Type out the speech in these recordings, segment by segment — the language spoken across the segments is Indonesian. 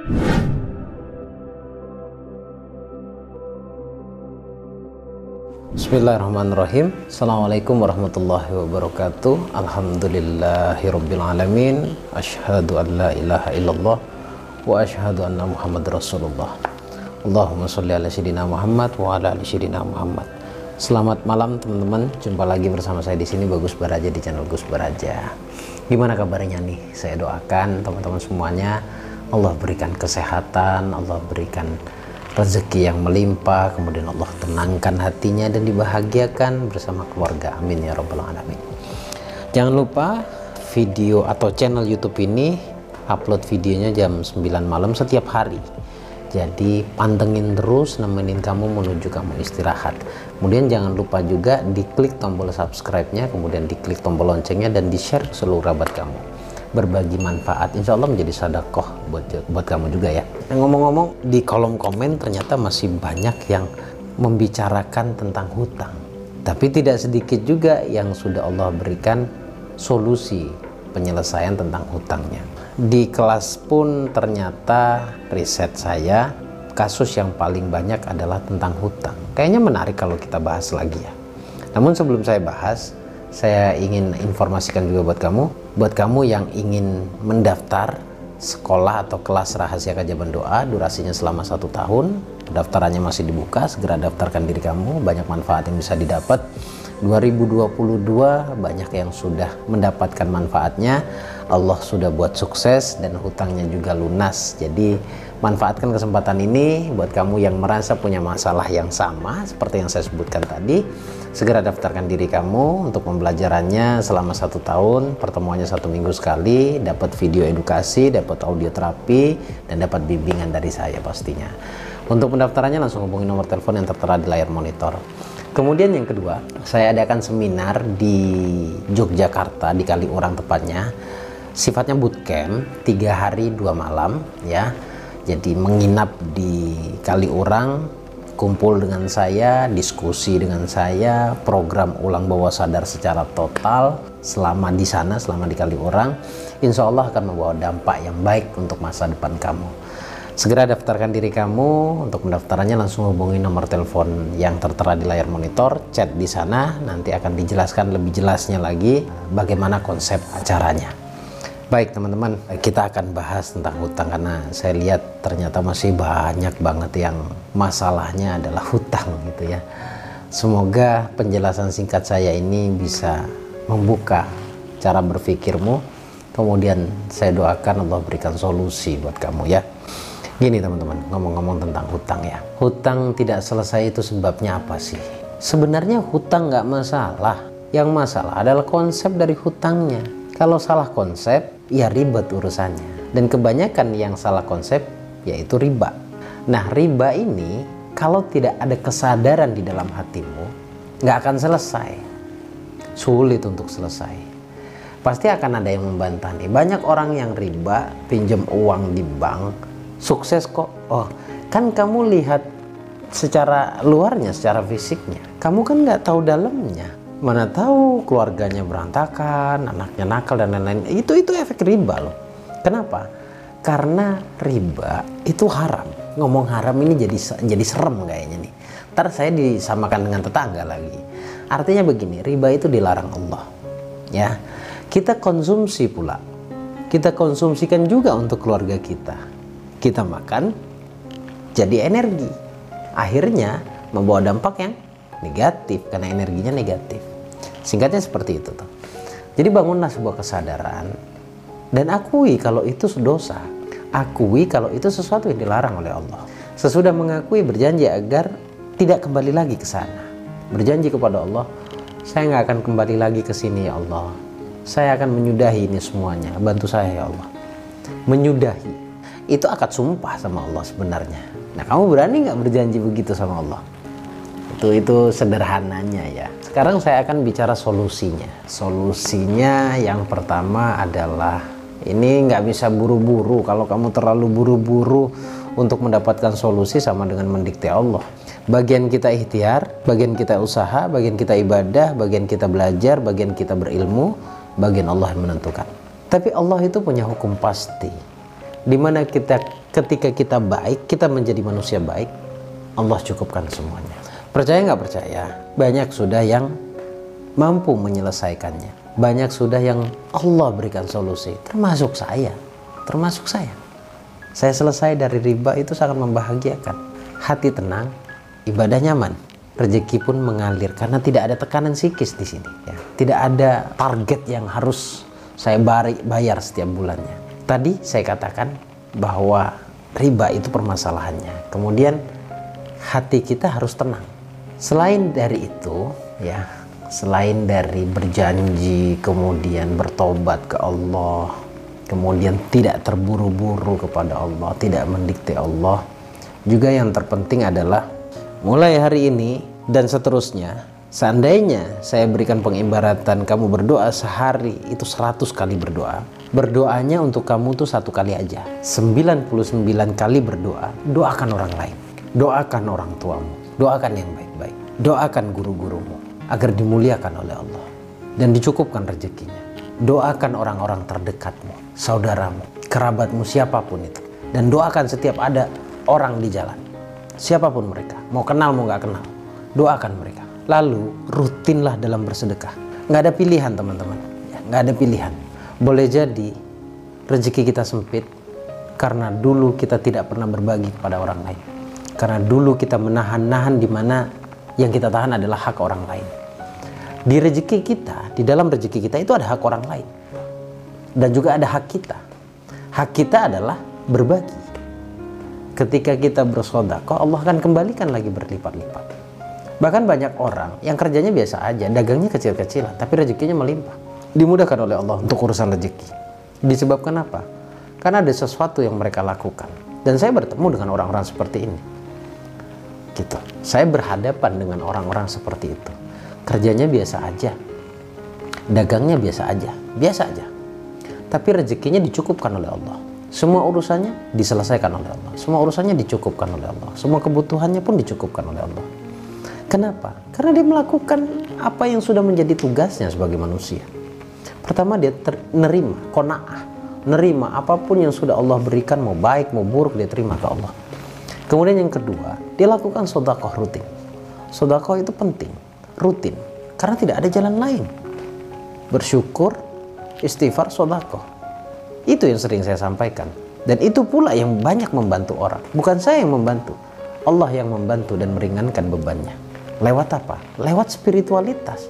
Bismillahirrahmanirrahim. Assalamualaikum warahmatullahi wabarakatuh. Alhamdulillahirrabbilalamin. Asyhadu an la ilaha illallah wa asyhadu anna Muhammad Rasulullah. Allahumma sholli ala sayyidina Muhammad wa ala ali sayyidina Muhammad. Selamat malam teman-teman. Jumpa lagi bersama saya di sini Bagus Baraja di channel Gus Baraja. Gimana kabarnya nih? Saya doakan teman-teman semuanya Allah berikan kesehatan, Allah berikan rezeki yang melimpah, kemudian Allah tenangkan hatinya dan dibahagiakan bersama keluarga. Amin ya rabbal alamin. Jangan lupa video atau channel YouTube ini upload videonya jam 9 malam setiap hari. Jadi pantengin terus, nemenin kamu menuju kamu istirahat. Kemudian jangan lupa juga diklik tombol subscribe-nya, kemudian diklik tombol loncengnya dan di-share ke seluruh kerabat kamu. Berbagi manfaat, insya Allah menjadi sedekah buat kamu juga ya. Ngomong-ngomong, di kolom komen ternyata masih banyak yang membicarakan tentang hutang, tapi tidak sedikit juga yang sudah Allah berikan solusi penyelesaian tentang hutangnya. Di kelas pun ternyata riset saya, kasus yang paling banyak adalah tentang hutang. Kayaknya menarik kalau kita bahas lagi ya. Namun sebelum saya bahas, saya ingin informasikan juga buat kamu yang ingin mendaftar sekolah atau kelas rahasia kajaban doa, durasinya selama 1 tahun. Pendaftarannya masih dibuka, segera daftarkan diri kamu, banyak manfaat yang bisa didapat. 2022 banyak yang sudah mendapatkan manfaatnya, Allah sudah buat sukses dan hutangnya juga lunas. Jadi manfaatkan kesempatan ini buat kamu yang merasa punya masalah yang sama seperti yang saya sebutkan tadi. Segera daftarkan diri kamu untuk pembelajarannya selama 1 tahun, pertemuannya 1 minggu sekali, dapat video edukasi, dapat audio terapi, dan dapat bimbingan dari saya pastinya. Untuk pendaftarannya langsung hubungi nomor telepon yang tertera di layar monitor. Kemudian yang kedua, saya adakan seminar di Yogyakarta, di Kaliurang tepatnya. Sifatnya bootcamp, 3 hari 2 malam ya. Jadi menginap di Kaliurang, kumpul dengan saya, diskusi dengan saya, program ulang bawah sadar secara total selama di sana, selama di Kaliurang, insya Allah akan membawa dampak yang baik untuk masa depan kamu. Segera daftarkan diri kamu. Untuk pendaftarannya langsung hubungi nomor telepon yang tertera di layar monitor, chat di sana, nanti akan dijelaskan lebih jelasnya lagi bagaimana konsep acaranya. Baik teman-teman, kita akan bahas tentang hutang karena saya lihat ternyata masih banyak banget yang masalahnya adalah hutang gitu ya. Semoga penjelasan singkat saya ini bisa membuka cara berpikirmu, kemudian saya doakan Allah berikan solusi buat kamu ya. Gini teman-teman, ngomong-ngomong tentang hutang ya. Hutang tidak selesai itu sebabnya apa sih? Sebenarnya hutang nggak masalah. Yang masalah adalah konsep dari hutangnya. Kalau salah konsep, ya ribet urusannya. Dan kebanyakan yang salah konsep, yaitu riba. Nah, riba ini kalau tidak ada kesadaran di dalam hatimu, nggak akan selesai. Sulit untuk selesai. Pasti akan ada yang membantah nih. Banyak orang yang riba, pinjam uang di bank, sukses kok. Oh, kan kamu lihat secara luarnya, secara fisiknya. Kamu kan nggak tahu dalamnya. Mana tahu keluarganya berantakan, anaknya nakal dan lain-lain. Itu efek riba loh. Kenapa? Karena riba itu haram. Ngomong haram ini jadi serem kayaknya nih. Ntar saya disamakan dengan tetangga lagi. Artinya begini, riba itu dilarang Allah. Ya, kita konsumsi pula. Kita konsumsikan juga untuk keluarga kita. Kita makan, jadi energi. Akhirnya membawa dampak yang negatif karena energinya negatif. Singkatnya seperti itu tuh. Jadi bangunlah sebuah kesadaran dan akui kalau itu dosa. Akui kalau itu sesuatu yang dilarang oleh Allah. Sesudah mengakui, berjanji agar tidak kembali lagi ke sana. Berjanji kepada Allah, saya nggak akan kembali lagi ke sini ya Allah. Saya akan menyudahi ini semuanya. Bantu saya ya Allah. Menyudahi. Itu akad sumpah sama Allah sebenarnya. Nah, kamu berani nggak berjanji begitu sama Allah? Itu sederhananya ya. Sekarang saya akan bicara solusinya. Solusinya yang pertama adalah ini nggak bisa buru-buru. Kalau kamu terlalu buru-buru untuk mendapatkan solusi sama dengan mendikte Allah. Bagian kita ikhtiar, bagian kita usaha, bagian kita ibadah, bagian kita belajar, bagian kita berilmu, bagian Allah yang menentukan. Tapi Allah itu punya hukum pasti. Dimana ketika kita baik, kita menjadi manusia baik, Allah cukupkan semuanya. Percaya nggak percaya, banyak sudah yang mampu menyelesaikannya. Banyak sudah yang Allah berikan solusi, termasuk saya. Saya selesai dari riba, itu sangat membahagiakan. Hati tenang, ibadah nyaman, rezeki pun mengalir karena tidak ada tekanan psikis di sini. Ya. Tidak ada target yang harus saya bayar setiap bulannya. Tadi saya katakan bahwa riba itu permasalahannya. Kemudian hati kita harus tenang. Selain dari itu, ya, selain dari berjanji, kemudian bertobat ke Allah, kemudian tidak terburu-buru kepada Allah, tidak mendikte Allah, juga yang terpenting adalah mulai hari ini dan seterusnya, seandainya saya berikan pengibaratan kamu berdoa sehari itu 100 kali berdoa, berdoanya untuk kamu tuh 1 kali aja. 99 kali berdoa, doakan orang lain, doakan orang tuamu, doakan yang baik-baik, doakan guru-gurumu agar dimuliakan oleh Allah dan dicukupkan rezekinya. Doakan orang-orang terdekatmu, saudaramu, kerabatmu, siapapun itu, dan doakan setiap ada orang di jalan, siapapun mereka, mau kenal mau nggak kenal, doakan mereka. Lalu rutinlah dalam bersedekah. Nggak ada pilihan teman-teman, ya, nggak ada pilihan. Boleh jadi rezeki kita sempit karena dulu kita tidak pernah berbagi kepada orang lain, karena dulu kita menahan-nahan, di mana yang kita tahan adalah hak orang lain. Di rezeki kita, di dalam rezeki kita itu ada hak orang lain dan juga ada hak kita. Hak kita adalah berbagi. Ketika kita bersedekah, Allah akan kembalikan lagi berlipat-lipat. Bahkan banyak orang yang kerjanya biasa aja, dagangnya kecil-kecilan, tapi rezekinya melimpah. Dimudahkan oleh Allah untuk urusan rezeki. Disebabkan apa? Karena ada sesuatu yang mereka lakukan. Dan saya bertemu dengan orang-orang seperti ini. Gitu. Saya berhadapan dengan orang-orang seperti itu. Kerjanya biasa aja, dagangnya biasa aja, tapi rezekinya dicukupkan oleh Allah. Semua urusannya diselesaikan oleh Allah, semua urusannya dicukupkan oleh Allah, semua kebutuhannya pun dicukupkan oleh Allah. Kenapa? Karena dia melakukan apa yang sudah menjadi tugasnya sebagai manusia. Pertama, dia nerima, qanaah, nerima apapun yang sudah Allah berikan, mau baik mau buruk, dia terima ke Allah. Kemudian yang kedua, dia lakukan sedekah rutin. Sedekah itu penting, rutin, karena tidak ada jalan lain. Bersyukur, istighfar, sedekah. Itu yang sering saya sampaikan. Dan itu pula yang banyak membantu orang. Bukan saya yang membantu, Allah yang membantu dan meringankan bebannya. Lewat apa? Lewat spiritualitas.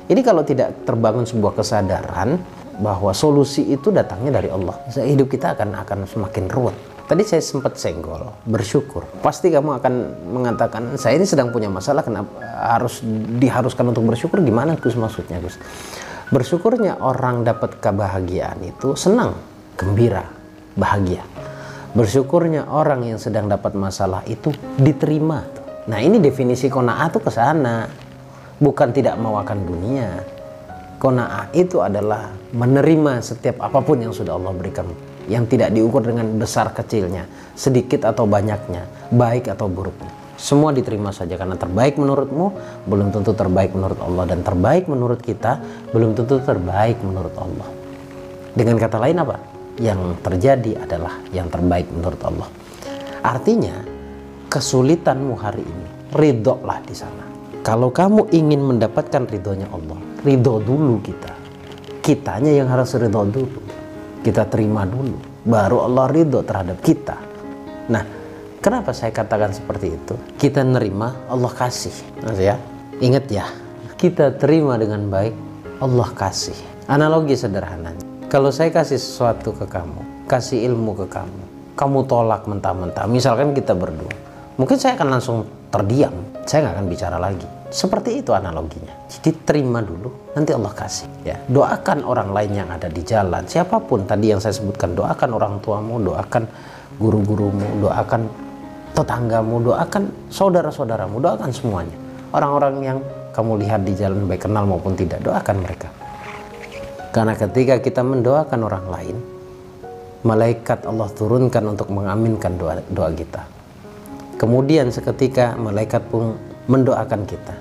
Jadi kalau tidak terbangun sebuah kesadaran bahwa solusi itu datangnya dari Allah, hidup kita akan semakin ruwet. Tadi saya sempat senggol, bersyukur. Pasti kamu akan mengatakan, saya ini sedang punya masalah, kenapa diharuskan untuk bersyukur? Gimana Gus maksudnya Gus? Bersyukurnya orang dapat kebahagiaan itu senang, gembira, bahagia. Bersyukurnya orang yang sedang dapat masalah itu diterima. Nah ini definisi qanaah itu ke sana. Bukan tidak mau akan dunia. Qanaah itu adalah menerima setiap apapun yang sudah Allah berikan, yang tidak diukur dengan besar kecilnya, sedikit atau banyaknya, baik atau buruknya. Semua diterima saja, karena terbaik menurutmu belum tentu terbaik menurut Allah, dan terbaik menurut kita belum tentu terbaik menurut Allah. Dengan kata lain apa? Yang terjadi adalah yang terbaik menurut Allah. Artinya kesulitanmu hari ini, ridholah di sana. Kalau kamu ingin mendapatkan ridhonya Allah, ridho dulu kita. Kitanya yang harus ridho dulu. Kita terima dulu, baru Allah ridho terhadap kita. Nah, kenapa saya katakan seperti itu? Kita nerima, Allah kasih. Mas ya, ingat ya, kita terima dengan baik, Allah kasih. Analogi sederhananya, kalau saya kasih sesuatu ke kamu, kasih ilmu ke kamu, kamu tolak mentah-mentah, misalkan kita berdua, mungkin saya akan langsung terdiam, saya nggak akan bicara lagi. Seperti itu analoginya. Jadi terima dulu, nanti Allah kasih. Ya, doakan orang lain yang ada di jalan, siapapun tadi yang saya sebutkan. Doakan orang tuamu, doakan guru-gurumu, doakan tetanggamu, doakan saudara-saudaramu, doakan semuanya. Orang-orang yang kamu lihat di jalan, baik kenal maupun tidak, doakan mereka. Karena ketika kita mendoakan orang lain, malaikat Allah turunkan untuk mengaminkan doa kita. Kemudian seketika malaikat pun mendoakan kita,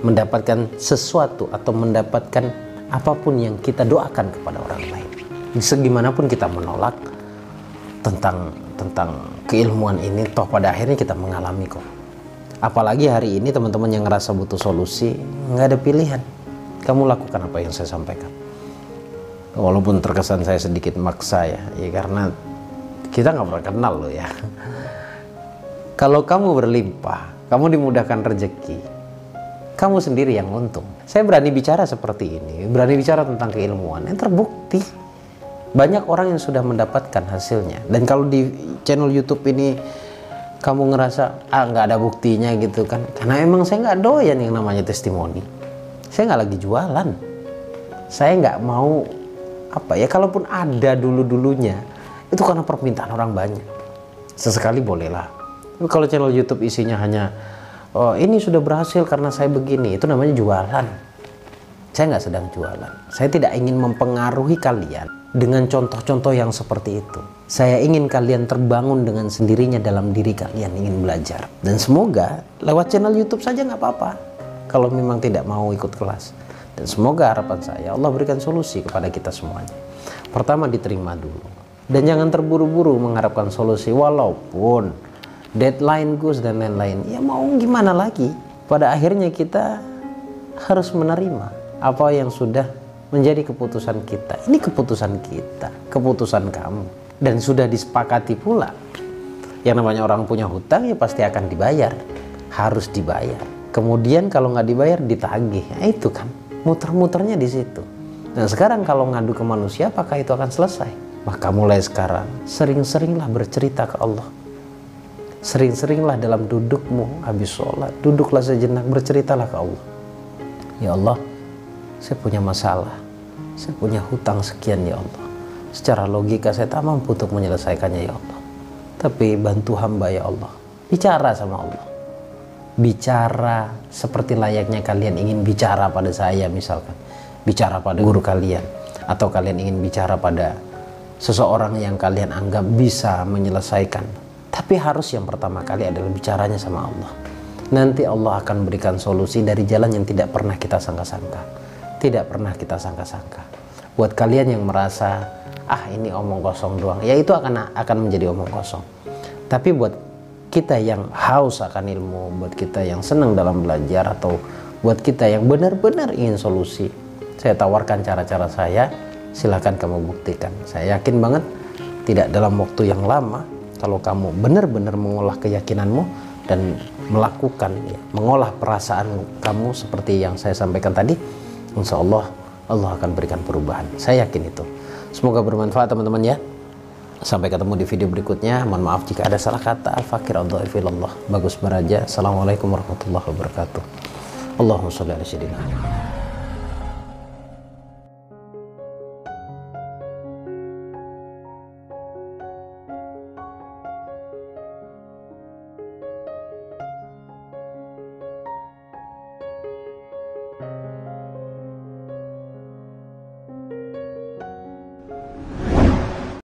mendapatkan sesuatu atau mendapatkan apapun yang kita doakan kepada orang lain. Segimanapun kita menolak, tentang keilmuan ini, toh pada akhirnya kita mengalami kok. Apalagi hari ini teman-teman yang ngerasa butuh solusi, nggak ada pilihan, kamu lakukan apa yang saya sampaikan. Walaupun terkesan saya sedikit maksa ya karena kita nggak pernah kenal loh ya. Kalau kamu berlimpah, kamu dimudahkan rezeki, kamu sendiri yang untung. Saya berani bicara seperti ini, berani bicara tentang keilmuan yang terbukti. Banyak orang yang sudah mendapatkan hasilnya. Dan kalau di channel YouTube ini kamu ngerasa nggak ada buktinya gitu kan, karena emang saya nggak doyan yang namanya testimoni. Saya nggak lagi jualan. Saya nggak mau kalaupun ada dulu-dulunya itu karena permintaan orang banyak. Sesekali bolehlah. Tapi kalau channel YouTube isinya hanya ini sudah berhasil karena saya begini, itu namanya jualan. Saya nggak sedang jualan. Saya tidak ingin mempengaruhi kalian dengan contoh-contoh yang seperti itu. Saya ingin kalian terbangun dengan sendirinya dalam diri kalian ingin belajar. Dan semoga lewat channel YouTube saja nggak apa-apa kalau memang tidak mau ikut kelas. Dan semoga harapan saya Allah berikan solusi kepada kita semuanya. Pertama, diterima dulu. Dan jangan terburu-buru mengharapkan solusi walaupun deadline Gus dan lain-lain. Ya mau gimana lagi? Pada akhirnya kita harus menerima apa yang sudah menjadi keputusan kita. Ini keputusan kita, keputusan kamu. Dan sudah disepakati pula. Yang namanya orang punya hutang ya pasti akan dibayar. Harus dibayar. Kemudian kalau nggak dibayar ditagih. Nah, itu kan muter-muternya di situ. Dan sekarang kalau ngadu ke manusia, apakah itu akan selesai? Maka mulai sekarang sering-seringlah bercerita ke Allah. Sering-seringlah dalam dudukmu habis sholat, duduklah sejenak, berceritalah ke Allah. Ya Allah, saya punya masalah, saya punya hutang sekian ya Allah. Secara logika saya tak mampu untuk menyelesaikannya ya Allah. Tapi bantu hamba ya Allah. Bicara sama Allah. Bicara seperti layaknya kalian ingin bicara pada saya misalkan. Bicara pada guru kalian. Atau kalian ingin bicara pada seseorang yang kalian anggap bisa menyelesaikan. Tapi harus yang pertama kali adalah bicaranya sama Allah. Nanti Allah akan berikan solusi dari jalan yang tidak pernah kita sangka-sangka. Tidak pernah kita sangka-sangka. Buat kalian yang merasa ini omong kosong doang, ya itu akan menjadi omong kosong. Tapi buat kita yang haus akan ilmu, buat kita yang senang dalam belajar, atau buat kita yang benar-benar ingin solusi, saya tawarkan cara-cara saya. Silahkan kamu buktikan. Saya yakin banget tidak dalam waktu yang lama, kalau kamu benar-benar mengolah keyakinanmu dan melakukan mengolah perasaan kamu seperti yang saya sampaikan tadi, insya Allah Allah akan berikan perubahan. Saya yakin itu. Semoga bermanfaat teman-teman ya. Sampai ketemu di video berikutnya. Mohon maaf jika ada salah kata. Al-Fakir Al-Dhaifillallah. Bagus Baraja. Assalamualaikum warahmatullahi wabarakatuh. Allahumma sholli ala sayyidina.